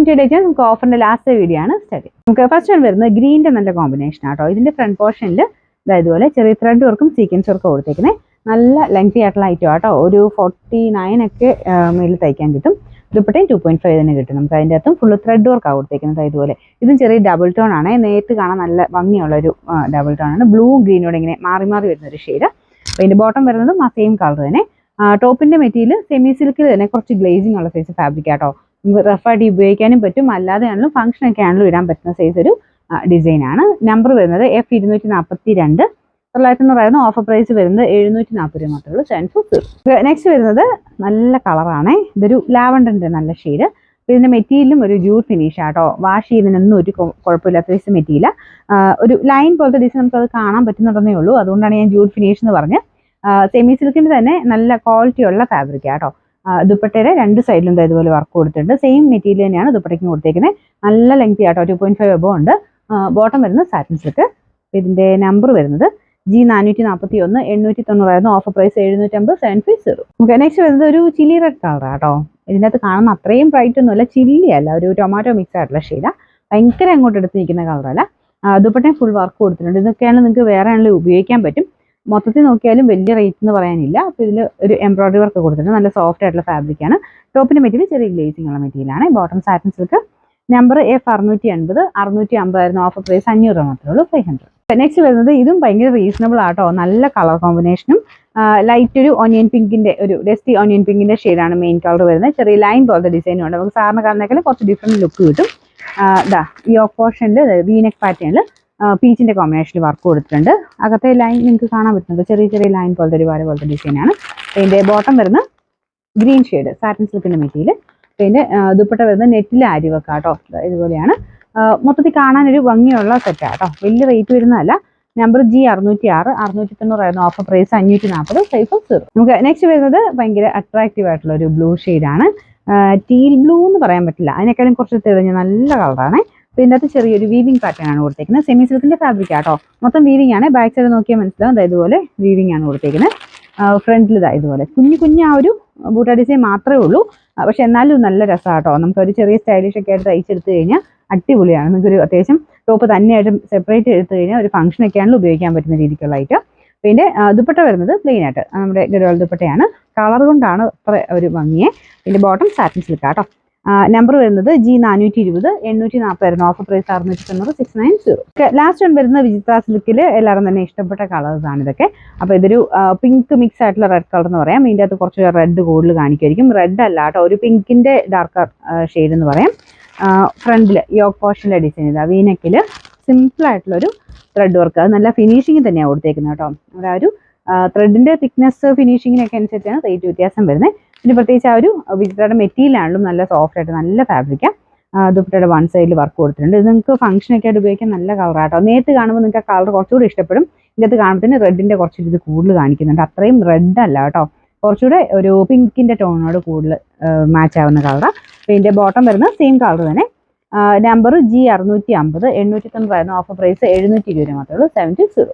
ചെയ്ത് നമുക്ക് ഓഫറിന്റെ last video ആണ് സ്റ്റാർട്ട്. നമുക്ക് ഫസ്റ്റ് വൺ വരുന്നത് ഗ്രീനിന്റെ നല്ല കോമ്പിനേഷൻ ആട്ടോ. ഇതിന്റെ ഫ്രണ്ട് പോർഷനിൽ ഇതുപോലെ ചെറിയ ത്രെഡ് വർക്കും സീക്വൻസ് വർക്കും കൊടുത്തേക്കുന്നത്. നല്ല ലെങ്തി ആയിട്ടുള്ള ഐറ്റം ആട്ടോ. ഒരു 49 ഒക്കെ മേളിൽ തയ്ക്കാൻ കിട്ടും. ദുപ്പട്ടയും 2.5 തന്നെ കിട്ടും. നമുക്ക് അതിൻ്റെ അകത്തും ഫുള്ള് ത്രെഡ് വർക്കാണ് കൊടുത്തേക്കുന്നത്. ഇതുപോലെ ഇതും ചെറിയ ഡബിൾ ടോൺ ആണ്. നേരിട്ട് കാണാൻ നല്ല ഭംഗിയുള്ള ഒരു ഡബിൾ ടോൺ ആണ്. ബ്ലൂ ഗ്രീനോട് ഇങ്ങനെ മാറി മാറി വരുന്ന ഒരു ഷെയ്ഡ്. അപ്പോൾ ഇതിന്റെ ബോട്ടം വരുന്നതും ആ സെയിം കളർ തന്നെ. ടോപ്പിന്റെ മെറ്റീരിയൽ സെമി സിൽക്കിൽ തന്നെ കുറച്ച് ഗ്ലേസിംഗ് ഉള്ള സൈസ് ഫാബ്രിക് ആട്ടോ. നമുക്ക് റഫായിട്ട് ഉപയോഗിക്കാനും പറ്റും, അല്ലാതെ ആണെങ്കിലും ഫംഗ്ഷനൊക്കെ ആണെങ്കിലും ഇടാൻ പറ്റുന്ന സൈസ് ഒരു ഡിസൈൻ ആണ്. നമ്പർ വരുന്നത് F242. 900 ഓഫർ പ്രൈസ് വരുന്നത് 740 രൂപ മാത്രമേ ഉള്ളൂ. 740. നെക്സ്റ്റ് വരുന്നത് നല്ല കളറാണ്. ഇതൊരു ലാവണ്ടറിന്റെ നല്ല ഷെയ്ഡ്. ഇതിന്റെ മെറ്റീരിയലും ഒരു ജൂട്ട് ഫിനിഷ് ആട്ടോ. വാഷ് ചെയ്യുന്നതിനൊന്നും ഒരു കുഴപ്പമില്ലാത്ത സൈസ് മെറ്റീരിയൽ. ഒരു ലൈൻ പോലത്തെ ഡിസൈൻ നമുക്ക് അത് കാണാൻ പറ്റുന്നുണ്ടെന്നേ ഉള്ളൂ. അതുകൊണ്ടാണ് ഞാൻ ജൂട്ട് ഫിനിഷ് എന്ന് പറഞ്ഞ്. സെമി സിൽക്കിന്റെ തന്നെ നല്ല ക്വാളിറ്റി ഉള്ള ഫാബ്രിക് ആട്ടോ. ദുപ്പട്ടയുടെ രണ്ട് സൈഡിലും ഇതുപോലെ വർക്ക് കൊടുത്തിട്ടുണ്ട്. സെയിം മെറ്റീരിയൽ തന്നെയാണ് ദുപ്പട്ടയ്ക്കും കൊടുത്തേക്കുന്നത്. നല്ല ലെങ്തി ആട്ടോ. 2.5 എബോ ഉണ്ട്. ബോട്ടം വരുന്നത് സാറ്റിൻ സിൽക്ക്. ഇതിന്റെ നമ്പർ വരുന്നത് G441. 890 offer price 750. 750. Okay, next വരുന്നത് ഒരു ചില്ലി റെഡ് കളർ ആട്ടോ. ഇതിൻ്റെ അകത്ത് കാണുന്ന അത്രയും ബ്രൈറ്റ് ഒന്നുമല്ല, ചില്ലി അല്ല, ഒരു ടൊമാറ്റോ മിക്സ് ആയിട്ടുള്ള ഷെയ്ഡാ. ഭയങ്കര അങ്ങോട്ട് എടുത്ത് നിൽക്കുന്ന കളറല്ല. ദുപ്പട്ടയും ഫുൾ വർക്ക് കൊടുത്തിട്ടുണ്ട്. ഇതൊക്കെയാണ് നിങ്ങൾക്ക് വേറെ ആണെങ്കിലും ഉപയോഗിക്കാൻ പറ്റും. മൊത്തത്തിൽ നോക്കിയാലും വലിയ റേറ്റ് എന്ന് പറയാനില്ല. അപ്പോൾ ഇതിൽ ഒരു എംബ്രോയിഡറി വർക്ക് കൊടുത്തിട്ടുണ്ട്. നല്ല സോഫ്റ്റ് ആയിട്ടുള്ള ഫാബ്രിക് ആണ്. ടോപ്പിന്റെ മെറ്റീരിയൽ ചെറിയ ഗ്ലേസിംഗ് ഉള്ള മെറ്റീരിയൽ ആണ്. Bottom satin silk. Number F680. 650 offer price 500 മാത്രമേ ഉള്ളൂ. 500. നെക്സ്റ്റ് വരുന്നത് ഇതും ഭയങ്കര റീസണബിൾ ആട്ടോ. നല്ല കളർ കോമ്പിനേഷനും ലൈറ്റ് ഒരു ഓനിയൻ പിങ്കിന്റെ ഒരു ഡസ്റ്റി ഓനിയൻ പിങ്കിന്റെ ഷെയ്ഡാണ് മെയിൻ കളർ വരുന്നത്. ചെറിയ ലൈൻ പോലത്തെ ഡിസൈനും ഉണ്ട്. നമുക്ക് സാറിന് കാണുന്നേക്കാൾ കുറച്ച് ഡിഫറെന്റ് ലുക്ക് കിട്ടും. ഈ ഓഫ് പോർഷനിൽ വീനെക്ക് പാറ്റേണിൽ പീച്ചിന്റെ കോമ്പിനേഷനിൽ വർക്ക് കൊടുത്തിട്ടുണ്ട്. അകത്തെ ലൈൻ നിങ്ങൾക്ക് കാണാൻ പറ്റുന്നുണ്ട്. ചെറിയ ചെറിയ ലൈൻ പോലത്തെ ഒരു പോലത്തെ ഡിസൈനാണ്. ഇതിന്റെ ബോട്ടം വരുന്ന ഗ്രീൻ ഷെയ്ഡ് സാറ്റിൻ സിൽക്കിന്റെ മെറ്റീരിയൽ. പിന്നെ ദുപ്പട്ട വരുന്നത് നെറ്റിൽ ആരി വർക്ക് ആട്ടോ. ഇതുപോലെയാണ്. മൊത്തത്തിൽ കാണാനൊരു ഭംഗിയുള്ള സെറ്റാണ് കേട്ടോ. വലിയ റേറ്റ് വരുന്നതല്ല. Number G606. 690 offer price 540. 540. നമുക്ക് നെക്സ്റ്റ് വരുന്നത് ഭയങ്കര അട്രാക്റ്റീവ് ആയിട്ടുള്ള ഒരു ബ്ലൂ ഷെയ്ഡാണ്. ടീൽ ബ്ലൂ എന്ന് പറയാൻ പറ്റില്ല, അതിനേക്കാളും കുറച്ച് തെളിഞ്ഞ നല്ല കളറാണ്. ഇതിൻ്റെ അകത്ത് ചെറിയൊരു വീവിംഗ് പാറ്റേൺ ആണ് കൊടുത്തേക്കുന്നത്. സെമി സിൽക്കിന്റെ ഫാബ്രിക് ആട്ടോ. മൊത്തം വീവിംഗ് ആണ്. ബാക്ക് സൈഡ് നോക്കിയാൽ മനസ്സിലാവും. ഇതുപോലെ വീവിംഗ് ആണ് കൊടുത്തേക്കുന്നത്. ഫ്രണ്ടിൽ ഇതുപോലെ കുഞ്ഞു ആ ഒരു ബൂട്ട ഡിസൈൻ മാത്രമേ ഉള്ളൂ. പക്ഷെ എന്നാലും നല്ല രസമാട്ടോ. നമുക്കൊരു ചെറിയ സ്റ്റൈലിഷ് ഒക്കെ ആയിട്ട് തയ്ച്ചെടുത്ത് കഴിഞ്ഞാൽ അടിപൊളിയാണ്. നിങ്ങൾക്കൊരു അത്യാവശ്യം ടോപ്പ് തന്നെയായിട്ട് സെപ്പറേറ്റ് എടുത്തു കഴിഞ്ഞാൽ ഒരു ഫംഗ്ഷനൊക്കെ ആണെങ്കിലും ഉപയോഗിക്കാൻ പറ്റുന്ന രീതിക്കുള്ള ഐറ്റം. പിന്നെ ദുപ്പട്ട വരുന്നത് പ്ലെയിൻ ആയിട്ട് നമ്മുടെ ഗഡ്വാൾ ദുപ്പട്ടയാണ്. കളർ കൊണ്ടാണ് അത്ര ഒരു ഭംഗിയെ. പിന്നെ ബോട്ടം സാറ്റിൻ സിൽക്ക് ആട്ടോ. നമ്പർ വരുന്നത് G420. 840 offer price 690. 690. Last one വരുന്നത് വിചിത്ര സിൽക്കിൽ എല്ലാവരും തന്നെ ഇഷ്ടപ്പെട്ട കളേഴ്സ് ആണ് ഇതൊക്കെ. അപ്പോൾ ഇതൊരു പിങ്ക് മിക്സ് ആയിട്ടുള്ള റെഡ് കളർ എന്ന് പറയാം. ഇതിൻ്റെ അകത്ത് കുറച്ച് റെഡ് കൂടുതൽ കാണിക്കുമായിരിക്കും. റെഡ് അല്ല കേട്ടോ, ഒരു പിങ്കിന്റെ ഡാർക്ക് ഷെയ്ഡ് എന്ന് പറയാം. ഫ്രണ്ടിൽ യോക്ക് പോർഷനിലെ ഡിസൈൻ ഇതാ. വീനെക്കിൽ സിമ്പിൾ ആയിട്ടുള്ളൊരു ത്രെഡ് വർക്ക്. അത് നല്ല ഫിനിഷിങ് തന്നെയാണ് കൊടുത്തേക്കുന്നത് കേട്ടോ. അവിടെ ആ ഒരു ത്രെഡിന്റെ തിക്നെസ് ഫിനിഷിങ്ങിനൊക്കെ അനുസരിച്ചാണ് റേറ്റ് വ്യത്യാസം വരുന്നത്. പിന്നെ പ്രത്യേകിച്ച് ആ ഒരു വിചിത്രയുടെ മെറ്റീരിയൽ ആണെങ്കിലും നല്ല സോഫ്റ്റ് ആയിട്ട് നല്ല ഫാബ്രിക്കാണ്. ദുപ്പട്ടയുടെ വൺ സൈഡിൽ വർക്ക് കൊടുത്തിട്ടുണ്ട്. ഇത് നിങ്ങൾക്ക് ഫംഗ്ഷനൊക്കെ ആയിട്ട് ഉപയോഗിക്കാൻ നല്ല കളറാട്ടോ. നേരിട്ട് കാണുമ്പോൾ നിങ്ങൾക്ക് ആ കളർ കുറച്ചുകൂടി ഇഷ്ടപ്പെടും. ഇതിനകത്ത് കാണുമ്പോൾ റെഡിന്റെ കുറച്ച് ഇത് കൂടുതൽ കാണിക്കുന്നുണ്ട്. അത്രയും റെഡ് അല്ല കേട്ടോ, കുറച്ചുകൂടെ ഒരു പിങ്കിന്റെ ടോണിനോട് കൂടുതൽ മാച്ച് ആവുന്ന കളറാണ്. ഇതിന്റെ ബോട്ടം വരുന്ന സെയിം കളർ തന്നെ. Number G650. 890 ഓഫർ പ്രൈസ് 720 മാത്രമേ ഉള്ളൂ. 720.